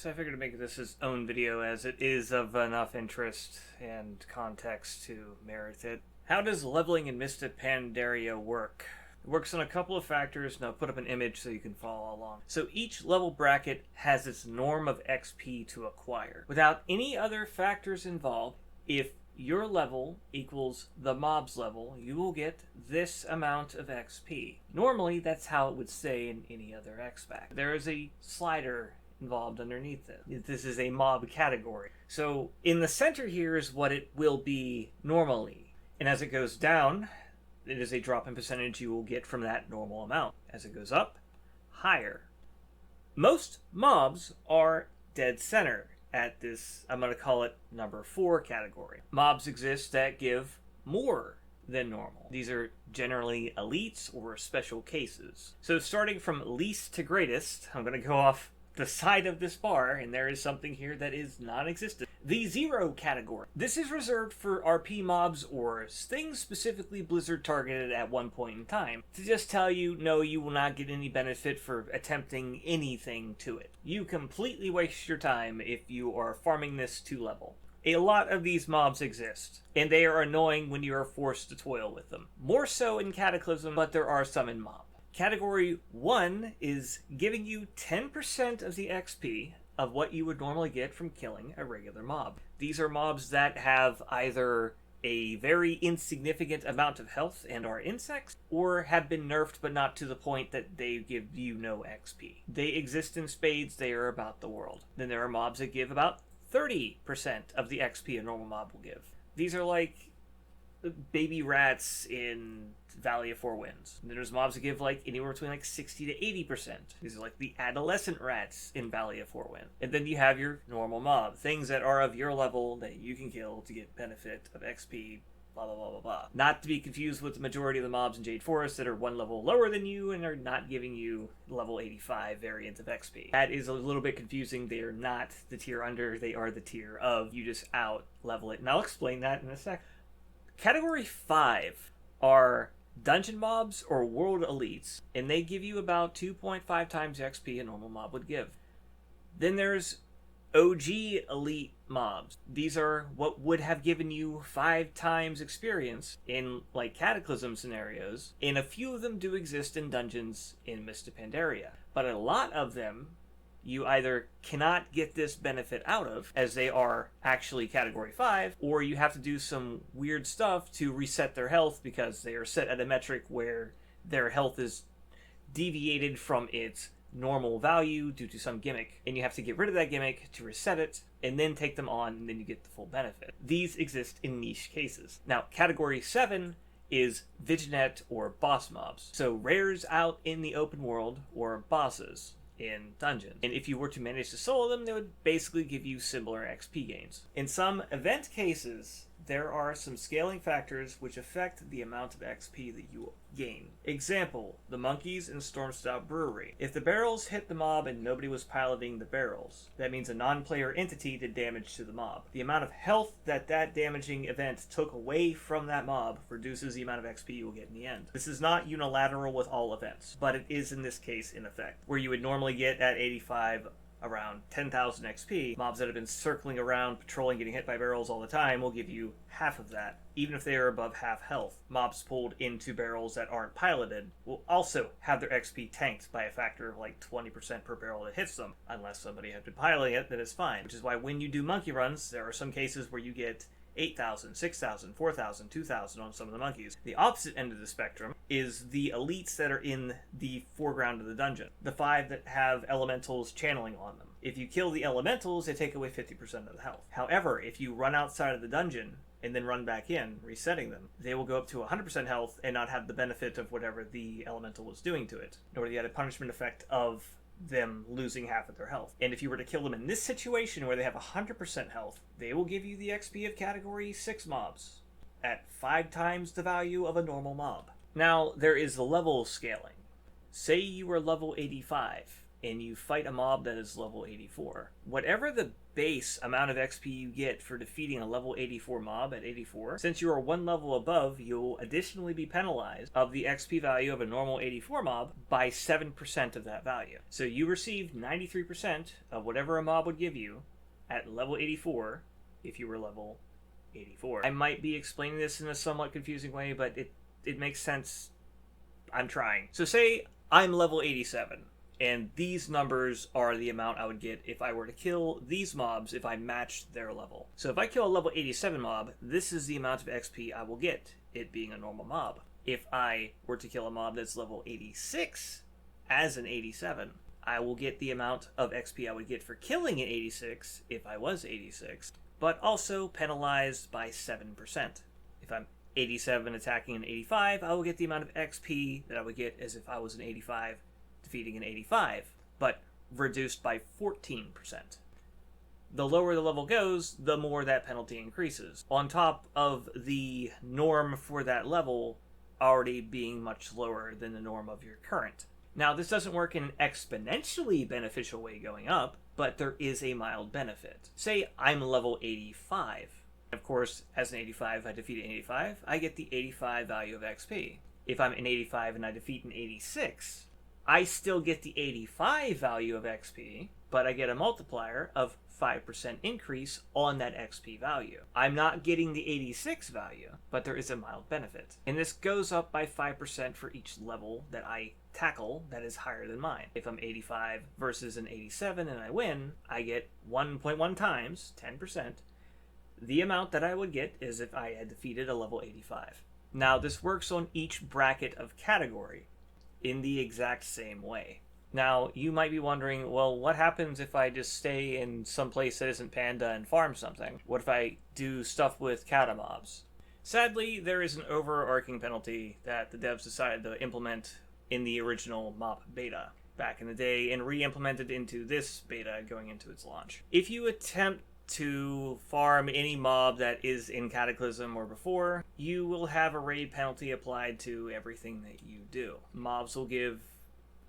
So I figured to make this its own video as it is of enough interest and context to merit it. How does leveling in Mists of Pandaria work? It works on a couple of factors, and I'll put up an image so you can follow along. So each level bracket has its norm of XP to acquire. Without any other factors involved, if your level equals the mob's level, you will get this amount of XP. Normally, that's how it would say in any other X-Pack. There is a slider involved underneath it. This is a mob category. So in the center here is what it will be normally. And as it goes down, it is a drop in percentage you will get from that normal amount. As it goes up, higher. Most mobs are dead center at this, I'm going to call it number 4 category. Mobs exist that give more than normal. These are generally elites or special cases. So starting from least to greatest, I'm going to go off the side of this bar, and there is something here that is non-existent. The 0 category. This is reserved for RP mobs or things specifically Blizzard targeted at one point in time to just tell you, no, you will not get any benefit for attempting anything to it. You completely waste your time if you are farming this to level. A lot of these mobs exist, and they are annoying when you are forced to toil with them. More so in Cataclysm, but there are some in mob. Category 1 is giving you 10% of the XP of what you would normally get from killing a regular mob. These are mobs that have either a very insignificant amount of health and are insects, or have been nerfed but not to the point that they give you no XP. They exist in spades, they are about the world. Then there are mobs that give about 30% of the XP a normal mob will give. These are like baby rats in Valley of Four Winds. And there's mobs that give like anywhere between like 60 to 80%. These are like the adolescent rats in Valley of Four Winds. And then you have your normal mob, things that are of your level that you can kill to get benefit of XP, blah blah blah blah blah. Not to be confused with the majority of the mobs in Jade Forest that are one level lower than you and are not giving you level 85 variants of XP. That is a little bit confusing. They are not the tier under, they are the tier of. You just out level it. And I'll explain that in a sec. Category 5 are dungeon mobs or world elites, and they give you about 2.5 times XP a normal mob would give. Then there's OG elite mobs. These are what would have given you 5 times experience in like Cataclysm scenarios, and a few of them do exist in dungeons in Mists of Pandaria. But a lot of them you either cannot get this benefit out of, as they are actually Category 5, or you have to do some weird stuff to reset their health because they are set at a metric where their health is deviated from its normal value due to some gimmick, and you have to get rid of that gimmick to reset it, and then take them on, and then you get the full benefit. These exist in niche cases. Now, Category 7 is Vignette or boss mobs. So rares out in the open world, or bosses in dungeons. And if you were to manage to solo them, they would basically give you similar XP gains. In some event cases, there are some scaling factors which affect the amount of XP that you gain. Example, the monkeys in Stormstout Brewery. If the barrels hit the mob and nobody was piloting the barrels, that means a non-player entity did damage to the mob. The amount of health that damaging event took away from that mob reduces the amount of XP you will get in the end. This is not unilateral with all events, but it is in this case in effect. Where you would normally get at 85 around 10,000 XP, mobs that have been circling around, patrolling, getting hit by barrels all the time will give you half of that, even if they are above half health. Mobs pulled into barrels that aren't piloted will also have their XP tanked by a factor of like 20% per barrel that hits them. Unless somebody had been piloting it, then it's fine. Which is why when you do monkey runs, there are some cases where you get 8,000, 6,000, 4,000, 2,000 on some of the monkeys. The opposite end of the spectrum is the elites that are in the foreground of the dungeon. The 5 that have elementals channeling on them. If you kill the elementals, they take away 50% of the health. However, if you run outside of the dungeon and then run back in, resetting them, they will go up to 100% health and not have the benefit of whatever the elemental was doing to it, nor the added punishment effect of them losing half of their health. And if you were to kill them in this situation where they have 100% health, they will give you the XP of Category 6 mobs at 5 times the value of a normal mob. Now, there is the level scaling. Say you were level 85 and you fight a mob that is level 84. Whatever the base amount of XP you get for defeating a level 84 mob at 84, since you are one level above, you'll additionally be penalized of the XP value of a normal 84 mob by 7% of that value. So you received 93% of whatever a mob would give you at level 84 if you were level 84. I might be explaining this in a somewhat confusing way, but it makes sense. I'm trying. So say I'm level 87, and these numbers are the amount I would get if I were to kill these mobs if I matched their level. So if I kill a level 87 mob, this is the amount of XP I will get, it being a normal mob. If I were to kill a mob that's level 86 as an 87, I will get the amount of XP I would get for killing an 86 if I was 86, but also penalized by 7%. If I'm 87 attacking an 85, I will get the amount of XP that I would get as if I was an 85 defeating an 85, but reduced by 14%. The lower the level goes, the more that penalty increases, on top of the norm for that level already being much lower than the norm of your current. Now, this doesn't work in an exponentially beneficial way going up, but there is a mild benefit. Say I'm level 85. Of course, as an 85, I defeat an 85, I get the 85 value of XP. If I'm an 85 and I defeat an 86, I still get the 85 value of XP, but I get a multiplier of 5% increase on that XP value. I'm not getting the 86 value, but there is a mild benefit. And this goes up by 5% for each level that I tackle that is higher than mine. If I'm 85 versus an 87 and I win, I get 1.1 times, 10%, the amount that I would get is if I had defeated a level 85. Now, this works on each bracket of category in the exact same way. Now, you might be wondering, well, what happens if I just stay in some place that isn't Panda and farm something? What if I do stuff with kata mobs? Sadly, there is an overarching penalty that the devs decided to implement in the original Mop beta back in the day and re-implemented into this beta going into its launch. If you attempt to farm any mob that is in Cataclysm or before, you will have a raid penalty applied to everything that you do. Mobs will give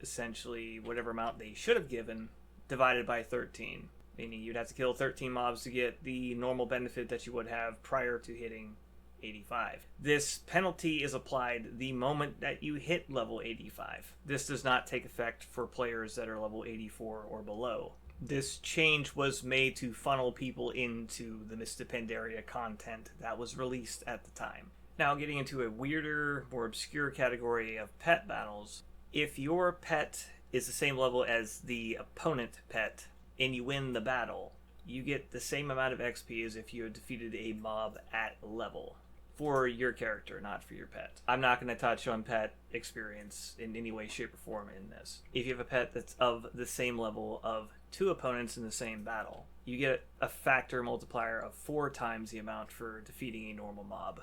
essentially whatever amount they should have given divided by 13, meaning you'd have to kill 13 mobs to get the normal benefit that you would have prior to hitting 85. This penalty is applied the moment that you hit level 85. This does not take effect for players that are level 84 or below. This change was made to funnel people into the Mists of Pandaria content that was released at the time. Now, getting into a weirder, more obscure category of pet battles, if your pet is the same level as the opponent pet and you win the battle, you get the same amount of XP as if you had defeated a mob at level. For your character, not for your pet. I'm not going to touch on pet experience in any way, shape, or form in this. If you have a pet that's of the same level of two opponents in the same battle, you get a factor multiplier of 4 times the amount for defeating a normal mob.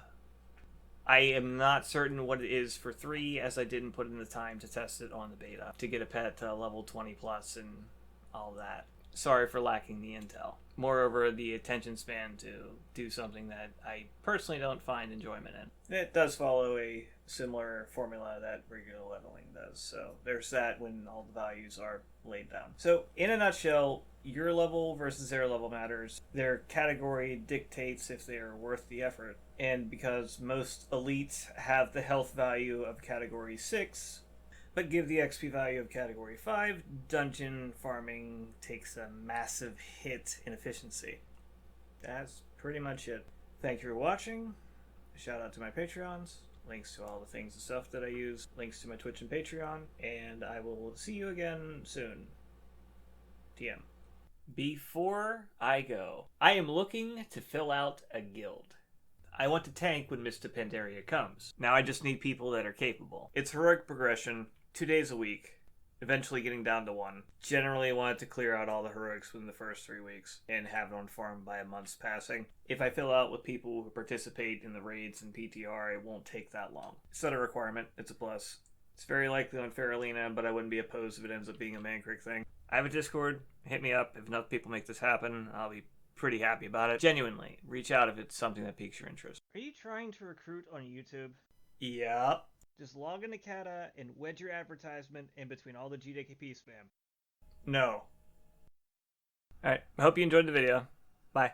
I am not certain what it is for 3, as I didn't put in the time to test it on the beta to get a pet to level 20 plus and all that. Sorry for lacking the intel. Moreover, the attention span to do something that I personally don't find enjoyment in. It does follow a similar formula that regular leveling does, so there's that when all the values are laid down. So, in a nutshell, your level versus their level matters. Their category dictates if they are worth the effort, and because most elites have the health value of category 6, but give the XP value of category 5, dungeon farming takes a massive hit in efficiency. That's pretty much it. Thank you for watching. Shout out to my Patreons. Links to all the things and stuff that I use. Links to my Twitch and Patreon. And I will see you again soon. TM. Before I go, I am looking to fill out a guild. I want to tank when Mists of Pandaria comes. Now I just need people that are capable. It's heroic progression. 2 days a week, eventually getting down to 1. Generally, I wanted to clear out all the heroics within the first 3 weeks and have it on farm by a month's passing. If I fill out with people who participate in the raids and PTR, it won't take that long. It's not a requirement, it's a plus. It's very likely on fentalina, but I wouldn't be opposed if it ends up being a Mancrick thing. I have a Discord, hit me up. If enough people make this happen, I'll be pretty happy about it. Genuinely, reach out if it's something that piques your interest. Are you trying to recruit on YouTube? Yeah. Just log into Kata and wedge your advertisement in between all the GDKP spam. No. Alright, I hope you enjoyed the video. Bye.